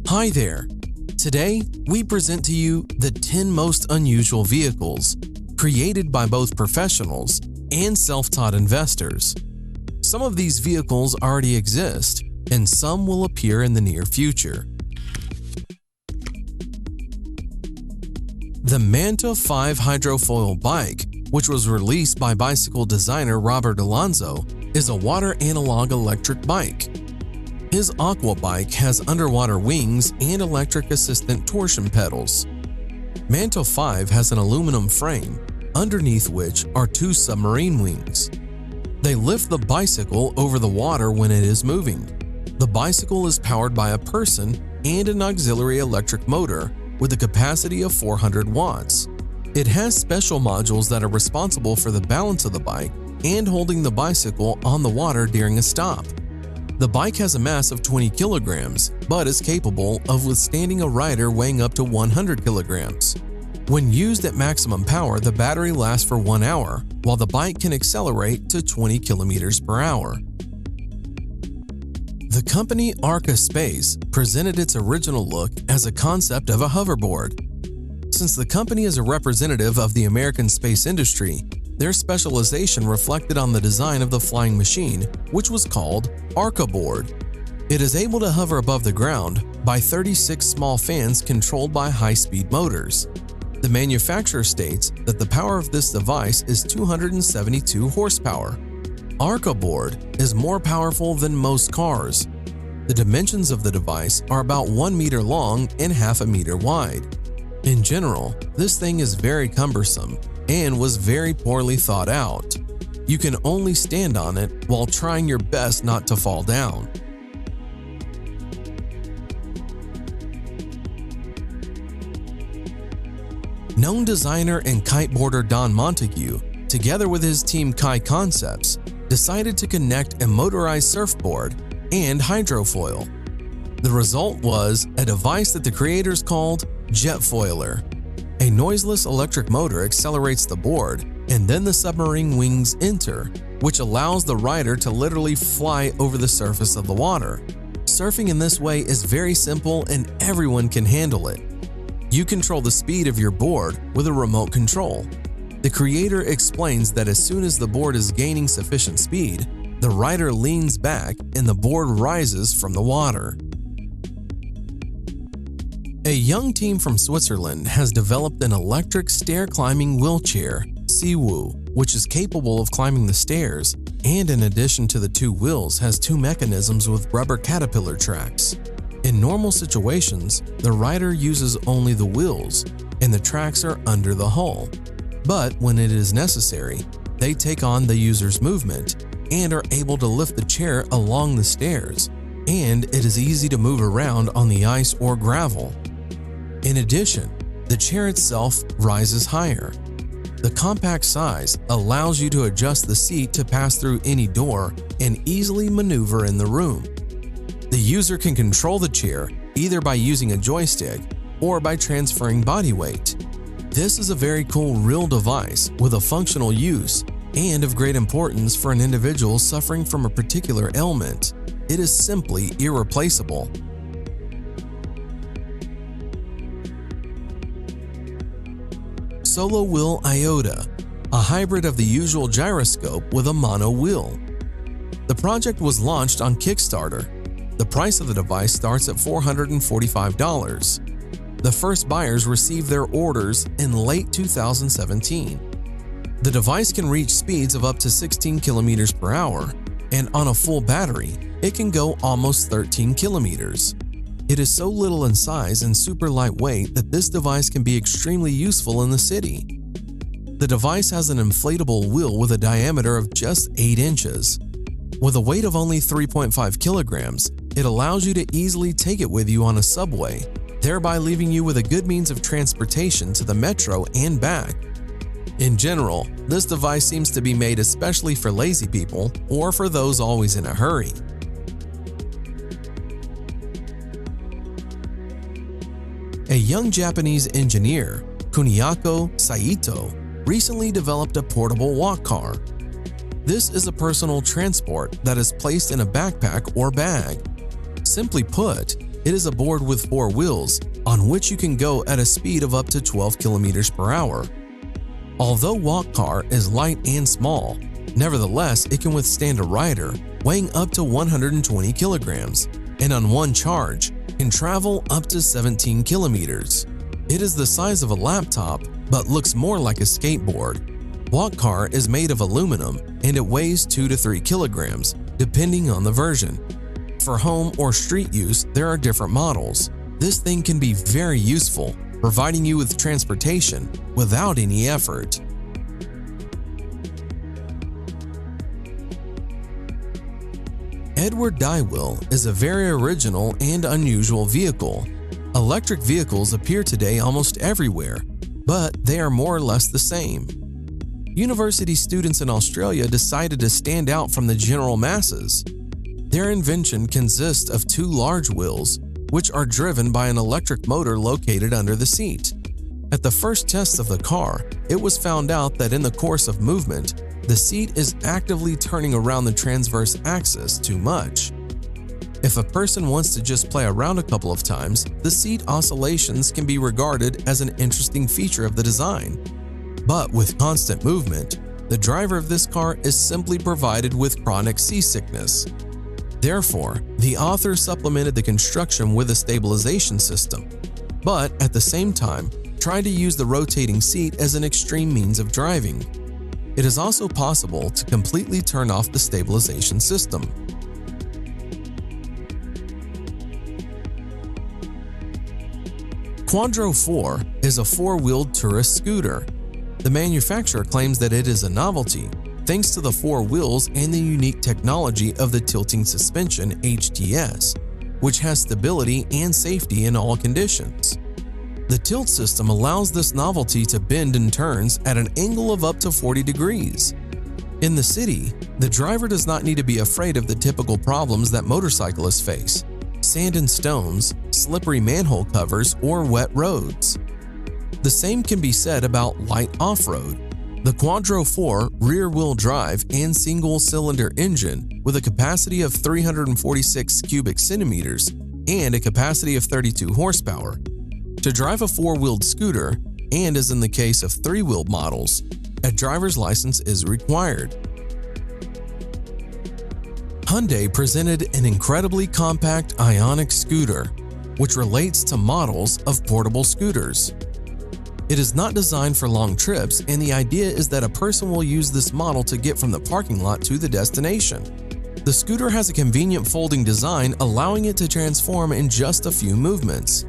Hi there! Today, we present to you the 10 most unusual vehicles created by both professionals and self-taught investors. Some of these vehicles already exist, and some will appear in the near future. The Manta 5 hydrofoil bike, which was released by bicycle designer Robert Alonzo, is a water analog electric bike. His Aqua bike has underwater wings and electric assistant torsion pedals. Manta 5 has an aluminum frame, underneath which are two submarine wings. They lift the bicycle over the water when it is moving. The bicycle is powered by a person and an auxiliary electric motor with a capacity of 400 watts. It has special modules that are responsible for the balance of the bike and holding the bicycle on the water during a stop. The bike has a mass of 20 kilograms, but is capable of withstanding a rider weighing up to 100 kilograms. When used at maximum power, the battery lasts for 1 hour, while the bike can accelerate to 20 kilometers per hour. The company Arca Space presented its original look as a concept of a hoverboard. Since the company is a representative of the American space industry, their specialization reflected on the design of the flying machine, which was called Arca Board. It is able to hover above the ground by 36 small fans controlled by high-speed motors. The manufacturer states that the power of this device is 272 horsepower. Arca Board is more powerful than most cars. The dimensions of the device are about 1 meter long and half a meter wide. In general, this thing is very cumbersome and was very poorly thought out. You can only stand on it while trying your best not to fall down. Known designer and kiteboarder Don Montague, together with his team Kai Concepts, decided to connect a motorized surfboard and hydrofoil. The result was a device that the creators called Jetfoiler. A noiseless electric motor accelerates the board, and then the submarine wings enter, which allows the rider to literally fly over the surface of the water. Surfing in this way is very simple and everyone can handle it. You control the speed of your board with a remote control. The creator explains that as soon as the board is gaining sufficient speed, the rider leans back and the board rises from the water. A young team from Switzerland has developed an electric stair-climbing wheelchair, Seawoo, which is capable of climbing the stairs and in addition to the two wheels has two mechanisms with rubber caterpillar tracks. In normal situations, the rider uses only the wheels and the tracks are under the hull. But when it is necessary, they take on the user's movement and are able to lift the chair along the stairs, and it is easy to move around on the ice or gravel. In addition, the chair itself rises higher. The compact size allows you to adjust the seat to pass through any door and easily maneuver in the room. The user can control the chair either by using a joystick or by transferring body weight. This is a very cool real device with a functional use and of great importance for an individual suffering from a particular ailment. It is simply irreplaceable. Solo Wheel Iota, a hybrid of the usual gyroscope with a mono wheel. The project was launched on Kickstarter. The price of the device starts at $445. The first buyers received their orders in late 2017. The device can reach speeds of up to 16 kilometers per hour, and on a full battery, it can go almost 13 kilometers. It is so little in size and super lightweight that this device can be extremely useful in the city. The device has an inflatable wheel with a diameter of just 8 inches. With a weight of only 3.5 kilograms, it allows you to easily take it with you on a subway, thereby leaving you with a good means of transportation to the metro and back. In general, this device seems to be made especially for lazy people or for those always in a hurry. A young Japanese engineer, Kuniako Saito, recently developed a portable walk car. This is a personal transport that is placed in a backpack or bag. Simply put, It is a board with 4 wheels, on which you can go at a speed of up to 12 kilometers per hour. Although Walk Car is light and small, nevertheless it can withstand a rider weighing up to 120 kilograms, and on one charge can travel up to 17 kilometers. It is the size of a laptop, but looks more like a skateboard. Walk Car is made of aluminum and it weighs 2 to 3 kilograms, depending on the version. For home or street use, there are different models. This thing can be very useful, providing you with transportation without any effort. Edward Dywheel is a very original and unusual vehicle. Electric vehicles appear today almost everywhere, but they are more or less the same. University students in Australia decided to stand out from the general masses. Their invention consists of 2 large wheels, which are driven by an electric motor located under the seat. At the first test of the car, it was found out that in the course of movement, the seat is actively turning around the transverse axis too much. If a person wants to just play around a couple of times, the seat oscillations can be regarded as an interesting feature of the design. But with constant movement, the driver of this car is simply provided with chronic seasickness. Therefore, the author supplemented the construction with a stabilization system, but at the same time, tried to use the rotating seat as an extreme means of driving. It is also possible to completely turn off the stabilization system. Quadro 4 is a 4-wheeled tourist scooter. The manufacturer claims that it is a novelty, thanks to the 4 wheels and the unique technology of the tilting suspension HTS, which has stability and safety in all conditions. The tilt system allows this novelty to bend and turns at an angle of up to 40 degrees. In the city, the driver does not need to be afraid of the typical problems that motorcyclists face: sand and stones, slippery manhole covers, or wet roads. The same can be said about light off-road. The Quadro 4 rear-wheel drive and single-cylinder engine with a capacity of 346 cubic centimeters and a capacity of 32 horsepower. To drive a 4-wheeled scooter, and as in the case of 3-wheeled models, a driver's license is required. Hyundai presented an incredibly compact Ioniq scooter, which relates to models of portable scooters. It is not designed for long trips, and the idea is that a person will use this model to get from the parking lot to the destination. The scooter has a convenient folding design, allowing it to transform in just a few movements.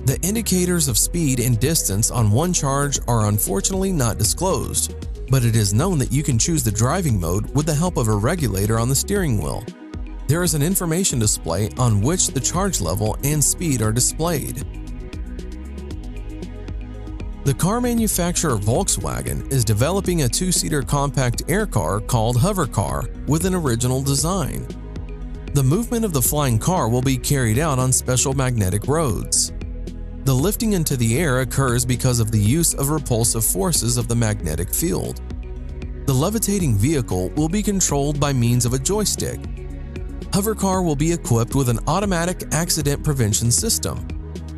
The indicators of speed and distance on one charge are unfortunately not disclosed, but it is known that you can choose the driving mode with the help of a regulator on the steering wheel. There is an information display on which the charge level and speed are displayed. The car manufacturer Volkswagen is developing a 2-seater compact air car called Hovercar with an original design. The movement of the flying car will be carried out on special magnetic roads. The lifting into the air occurs because of the use of repulsive forces of the magnetic field. The levitating vehicle will be controlled by means of a joystick. Hovercar will be equipped with an automatic accident prevention system.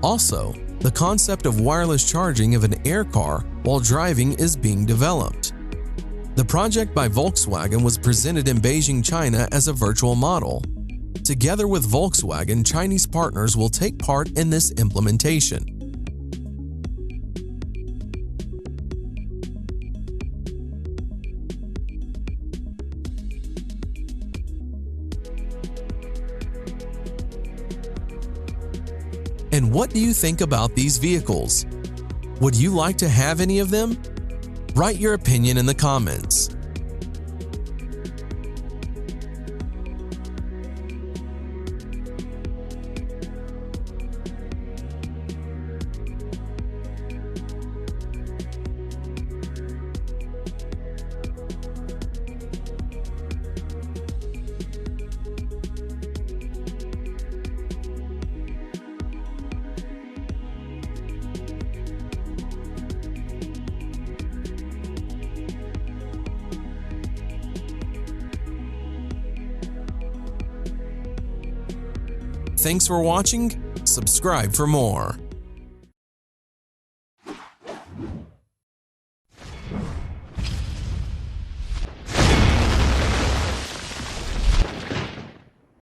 Also, the concept of wireless charging of an air car while driving is being developed. The project by Volkswagen was presented in Beijing, China as a virtual model. Together with Volkswagen, Chinese partners will take part in this implementation. And what do you think about these vehicles? Would you like to have any of them? Write your opinion in the comments. Thanks for watching. Subscribe for more.